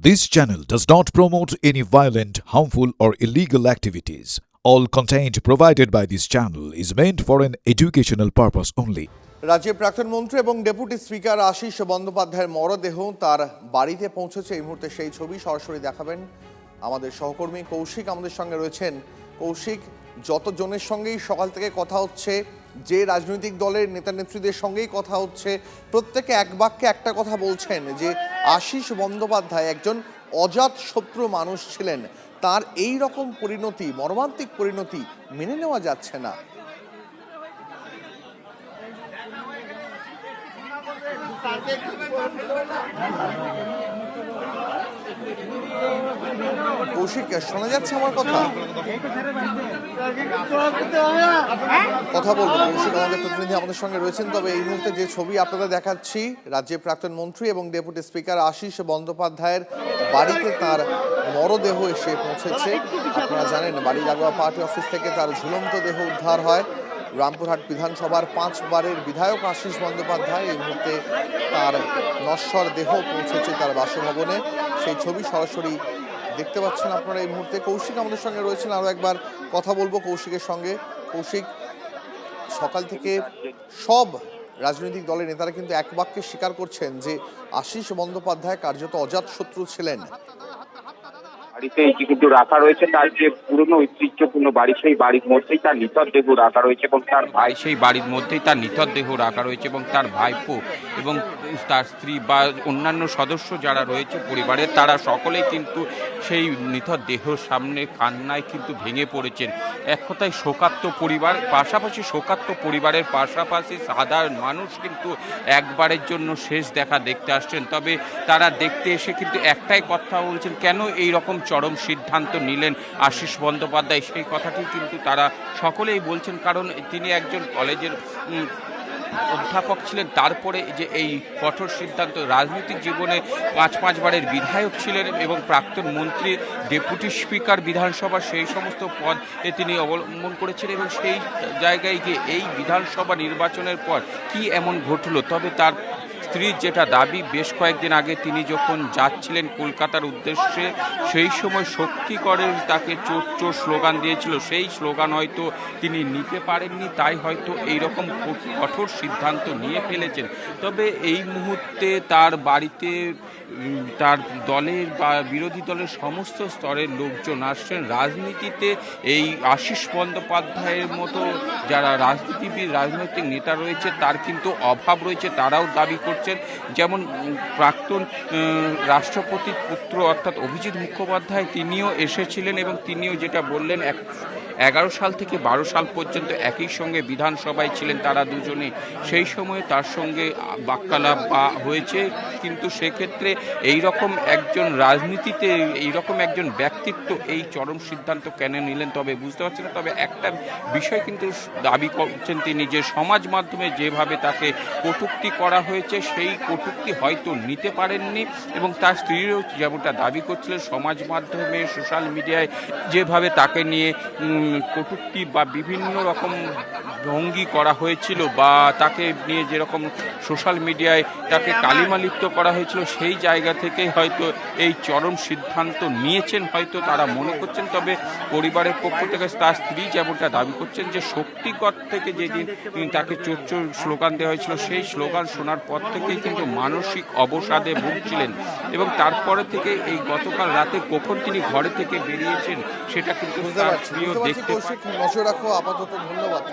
This channel does not promote any violent, harmful, or illegal activities. All content provided by this channel is meant for an educational purpose only. রাজ্যের প্রাক্তন মন্ত্রী এবং deputy speaker Ashis বন্দ্যোপাধ্যায়ের মরদেহ তার বাড়িতে পৌঁছেছে। এই মুহূর্তে সেই ছবি সরাসরি দেখাবেন আমাদের সহকর্মী কৌশিক আমাদের সঙ্গে রয়েছেন। কৌশিক, যতজনের সঙ্গেই সকাল থেকে কথা হচ্ছে, যে রাজনৈতিক দলের নেতা নেত্রীদের সঙ্গেই কথা হচ্ছে, প্রত্যেকে এক বাক্যে একটা কথা বলছেন যে আশিস বন্দ্যোপাধ্যায় একজন অজাত শত্রু মানুষ ছিলেন। তার এই রকম পরিণতি, মর্মান্তিক পরিণতি মেনে নেওয়া যাচ্ছে না। কৌশিক, শোনা যাচ্ছে আমার কথা? কথা বলবো কৌশিক, আমাদের প্রতিনিধি আমাদের সঙ্গে রয়েছেন। তবে এই মুহূর্তে যে ছবি আপনাদের দেখাচ্ছি, রাজ্যের প্রাক্তন মন্ত্রী এবং ডেপুটি স্পিকার আশিস বন্দ্যোপাধ্যায়ের বাড়িতে তার মরদেহ এসে পৌঁছেছে। আপনারা জানেন, বাড়ি লাগোয়া পার্টি অফিস থেকে তার ঝুলন্ত দেহ উদ্ধার হয়। রামপুরহাট বিধানসভার 5 বারের বিধায়ক আশিস বন্দ্যোপাধ্যায় এই মুহূর্তে তার নশ্বর দেহ পৌঁছেছে তার বাসভবনে। সেই ছবি সরাসরি দেখতে পাচ্ছেন আপনারা এই মুহূর্তে। কৌশিক আমাদের সঙ্গে রয়েছেন, আরও একবার কথা বলবো কৌশিকের সঙ্গে। কৌশিক, সকাল থেকে সব রাজনৈতিক দলের নেতারা কিন্তু এক বাক্যে স্বীকার করছেন যে আশিস বন্দ্যোপাধ্যায় কার্যত অজাত শত্রু ছিলেন। বাড়িতে কিন্তু রাখা রয়েছে তার যে পুরনো ঐতিহ্যপূর্ণ বাড়ি, সেই বাড়ির মধ্যেই তার নিথর দেহ রাখা রয়েছে এবং তার ভাই সেই বাড়ির মধ্যেই তার নিথর দেহ রাখা রয়েছে এবং তার ভাইপো এবং তার স্ত্রী বা অন্যান্য সদস্য যারা রয়েছে পরিবারের, তারা সকলেই কিন্তু সেই নিথর দেহর সামনে কান্নায় কিন্তু ভেঙে পড়েছেন। এক কথায় শোকার্ত পরিবার, পাশাপাশি শোকার্ত পরিবারের পাশাপাশি সাধারণ মানুষ কিন্তু একবারের জন্য শেষ দেখা দেখতে আসছেন। তবে তারা দেখতে এসে কিন্তু একটাই কথা বলছেন, কেন এই রকম চরম সিদ্ধান্ত নিলেন আশিস বন্দ্যোপাধ্যায়, সেই কথাটি কিন্তু তারা সকলেই বলছেন। কারণ তিনি একজন কলেজের অধ্যাপক ছিলেন, তারপরে যে এই কঠোর সিদ্ধান্ত, রাজনৈতিক জীবনে 5 বারের বিধায়ক ছিলেন এবং প্রাক্তন মন্ত্রী, ডেপুটি স্পিকার বিধানসভা, সেই সমস্ত পদে তিনি অবলম্বন করেছিলেন এবং সেই জায়গায় গিয়ে এই বিধানসভা নির্বাচনের পর কি এমন ঘটলো। তবে তার স্ত্রীর যেটা দাবি, বেশ কয়েকদিন আগে তিনি যখন যাচ্ছিলেন কলকাতার উদ্দেশ্যে, সেই সময় শক্তিগড়ের তাকে চোর চোর স্লোগান দিয়েছিল, সেই স্লোগান হয়তো তিনি নিতে পারেননি, তাই হয়তো এইরকম কঠোর সিদ্ধান্ত নিয়ে ফেলেছেন। তবে এই মুহূর্তে তার বাড়িতে তার দলের বা বিরোধী দলের সমস্ত স্তরের লোকজন আসছেন। রাজনীতিতে এই আশিস বন্দ্যোপাধ্যায়ের মতো যারা রাজনীতিবিদ, রাজনৈতিক নেতা রয়েছে, তার কিন্তু অভাব রয়েছে, তারাও দাবি করছেন। যেমন প্রাক্তন রাষ্ট্রপতির পুত্র অর্থাৎ অভিজিৎ মুখোপাধ্যায়, তিনিও এসেছিলেন এবং তিনিও যেটা বললেন, 11 সাল থেকে 12 সাল পর্যন্ত একই সঙ্গে বিধানসভায় ছিলেন তারা দুজনে, সেই সময় তার সঙ্গে বাক্যালাপ হয়েছে। কিন্তু সেক্ষেত্রে এই রকম একজন রাজনীতিতে এই রকম একজন ব্যক্তিত্ব এই চরম সিদ্ধান্ত কেন নিলেন তবে বুঝতে পারছি না। তবে একটা বিষয় কিন্তু দাবি করছেন তিনি, যে সমাজ মাধ্যমে যেভাবে তাকে কটূক্তি করা হয়েছে, সেই কটূক্তি হয়তো নিতে পারেননি এবং তার স্ত্রীরও যেমনটা দাবি করছিলেন, সমাজ মাধ্যমে সোশ্যাল মিডিয়ায় যেভাবে তাকে নিয়ে কটূক্তি বা বিভিন্ন রকম ভঙ্গি করা হয়েছিল বা তাকে নিয়ে যেরকম সোশ্যাল মিডিয়ায় তাকে কালিমালিপ্ত করা হয়েছিল, সেই জায়গা থেকে হয়তো এই চরম সিদ্ধান্ত নিয়েছেন হয়তো তারা মনে করছেন। তবে পরিবারের পক্ষ থেকে তার স্ত্রী যেমনটা দাবি করছেন যে শক্তিগড় থেকে যেদিন তাকে চোর চোর স্লোগান দেওয়া হয়েছিল, সেই স্লোগান শোনার পর থেকেই কিন্তু মানসিক অবসাদে ভুগছিলেন এবং তারপরে থেকে এই গতকাল রাতে কখন তিনি ঘরে থেকে বেরিয়েছেন সেটা কিন্তু তার স্ত্রীও দেখতে। নজর রাখো আপাতত। ধন্যবাদ।